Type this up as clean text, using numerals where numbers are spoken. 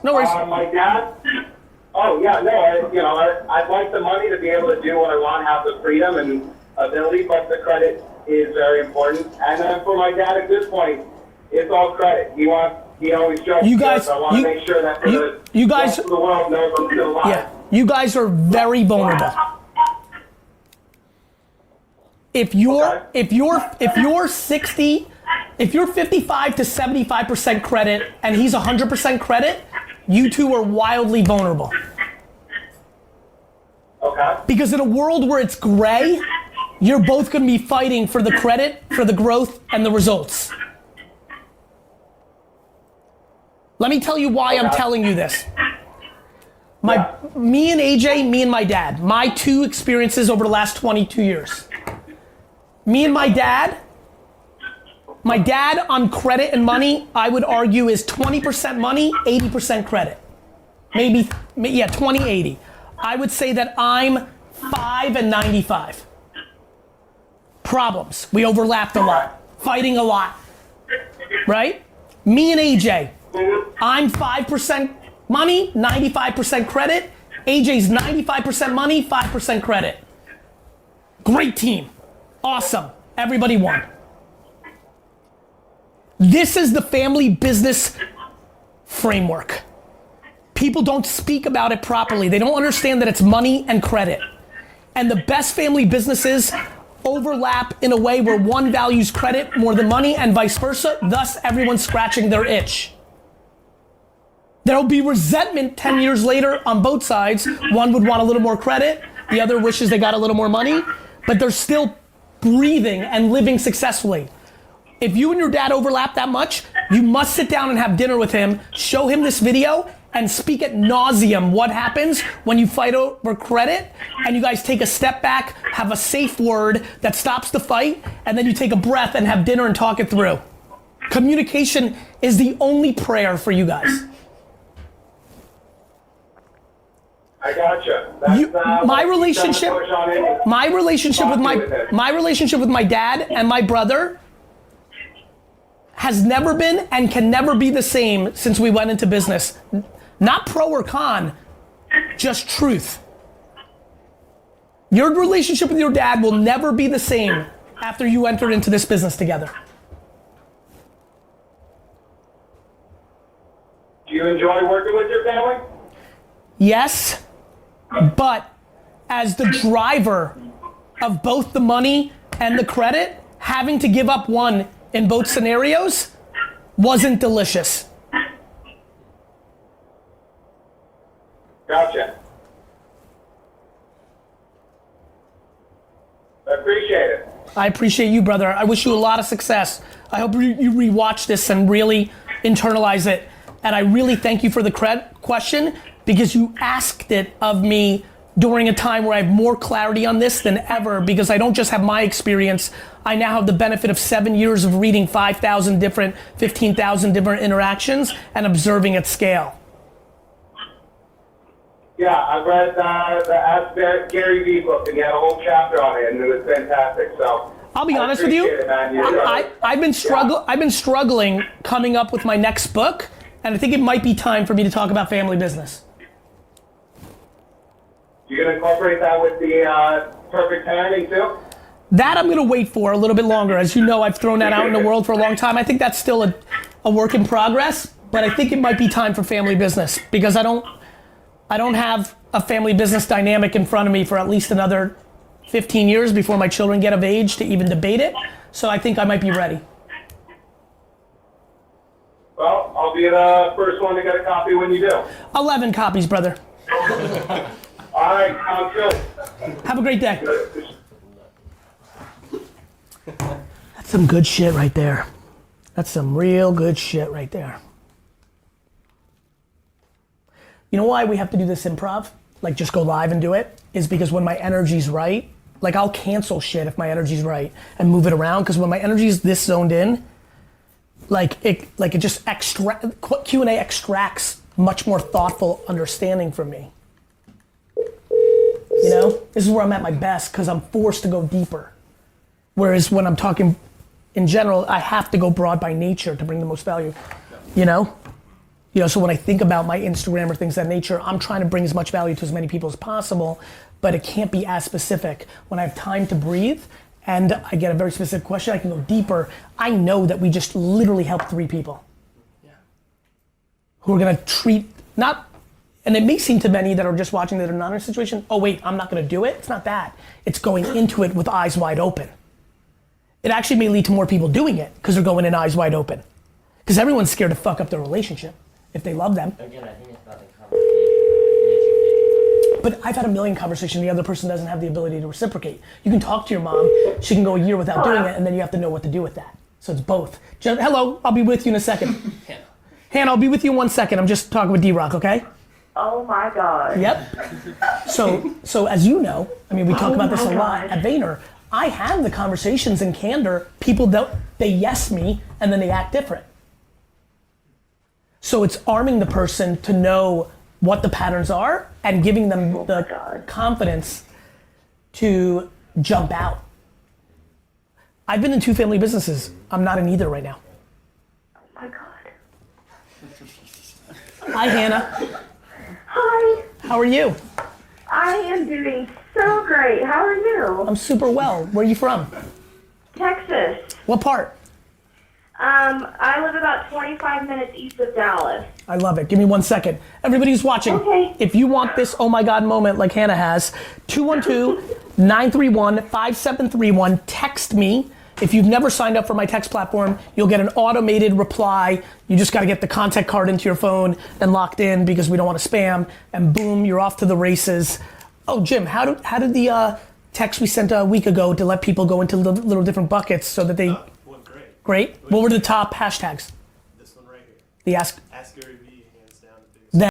No worries. My dad. Oh yeah, no. I'd like the money to be able to do what I want, have the freedom and ability, but the credit is very important. And then for my dad, at this point, it's all credit. He always judges. You guys, I want to make sure that you guys, rest of the world knows I'm still alive. Yeah, you guys are very vulnerable. If you're 55 to 75% credit and he's 100% credit, you two are wildly vulnerable. Okay. Because in a world where it's gray, you're both going to be fighting for the credit, for the growth, and the results. Let me tell you why I'm telling you this. Me and AJ, me and my dad, my two experiences over the last 22 years. Me and my dad on credit and money, I would argue is 20% money, 80% credit. Maybe 20-80. I would say that I'm 5 and 95. Problems, we overlapped a lot, fighting a lot, right? Me and AJ, I'm 5% money, 95% credit. AJ's 95% money, 5% credit. Great team. Awesome. Everybody won. This is the family business framework. People don't speak about it properly. They don't understand that it's money and credit. And the best family businesses overlap in a way where one values credit more than money and vice versa. Thus, everyone's scratching their itch. There'll be resentment 10 years later on both sides. One would want a little more credit. The other wishes they got a little more money. But they're still breathing and living successfully. If you and your dad overlap that much, you must sit down and have dinner with him, show him this video, and speak at nauseum what happens when you fight over credit and you guys take a step back, have a safe word that stops the fight, and then you take a breath and have dinner and talk it through. Communication is the only prayer for you guys. I gotcha. My relationship with my dad and my brother has never been and can never be the same since we went into business. Not pro or con, just truth. Your relationship with your dad will never be the same after you enter into this business together. Do you enjoy working with your family? Yes, but as the driver of both the money and the credit, having to give up one in both scenarios wasn't delicious. Gotcha. I appreciate it. I appreciate you, brother. I wish you a lot of success. I hope you rewatch this and really internalize it. And I really thank you for the question because you asked it of me during a time where I have more clarity on this than ever because I don't just have my experience. I now have the benefit of 7 years of reading 5,000 different, 15,000 different interactions and observing at scale. Yeah, I've read the Ask GaryVee book and you had a whole chapter on it and it was fantastic. So I'll be honest with you, I've been struggling coming up with my next book, and I think it might be time for me to talk about family business. You're gonna incorporate that with the perfect parenting too? That I'm gonna wait for a little bit longer. As you know, I've thrown that out in the world for a long time. I think that's still a work in progress, but I think it might be time for family business because I don't have a family business dynamic in front of me for at least another 15 years before my children get of age to even debate it. So I think I might be ready. Well, I'll be the first one to get a copy when you do. 11 copies, brother. All right, sounds good. Have a great day. That's some good shit right there. That's some real good shit right there. You know why we have to do this improv? Like just go live and do it? Is because when my energy's right, like I'll cancel shit if my energy's right and move it around, because when my energy's this zoned in, it just Q&A extracts much more thoughtful understanding from me. You know, this is where I'm at my best because I'm forced to go deeper. Whereas when I'm talking in general, I have to go broad by nature to bring the most value, you know? You know, so when I think about my Instagram or things of that nature, I'm trying to bring as much value to as many people as possible, but it can't be as specific. When I have time to breathe and I get a very specific question, I can go deeper. I know that we just literally helped 3 people. Yeah. Who are gonna treat, not, and it may seem to many that are just watching that are not in a situation, oh wait, I'm not gonna do it. It's not that. It's going into it with eyes wide open. It actually may lead to more people doing it because they're going in eyes wide open. Because everyone's scared to fuck up their relationship if they love them. Again, I think it's about the conversation. But I've had a million conversations, the other person doesn't have the ability to reciprocate. You can talk to your mom, she can go a year without doing it, and then you have to know what to do with that. So it's both. Hello, I'll be with you in a second. Hannah, I'll be with you in 1 second. I'm just talking with D-Rock, okay? Oh my God. Yep. So as you know, I mean, we talk about this a lot at Vayner. I have the conversations in candor. People don't, they yes me, and then they act different. So it's arming the person to know what the patterns are and giving them the confidence to jump out. I've been in 2 family businesses. I'm not in either right now. Oh my God. Hi, Hannah. Hi. How are you? I am doing so great. How are you? I'm super well. Where are you from? Texas. What part? I live about 25 minutes east of Dallas. I love it. Give me 1 second. Everybody who's watching, Okay. if you want this oh my God moment like Hannah has, 212-931-5731, text me. If you've never signed up for my text platform, you'll get an automated reply. You just gotta get the contact card into your phone and locked in because we don't want to spam, and boom, you're off to the races. Oh, Jim, how did the text we sent a week ago to let people go into little different buckets so that they... Went great. Great. What were the top hashtags? This one right here. The Ask Ask GaryVee.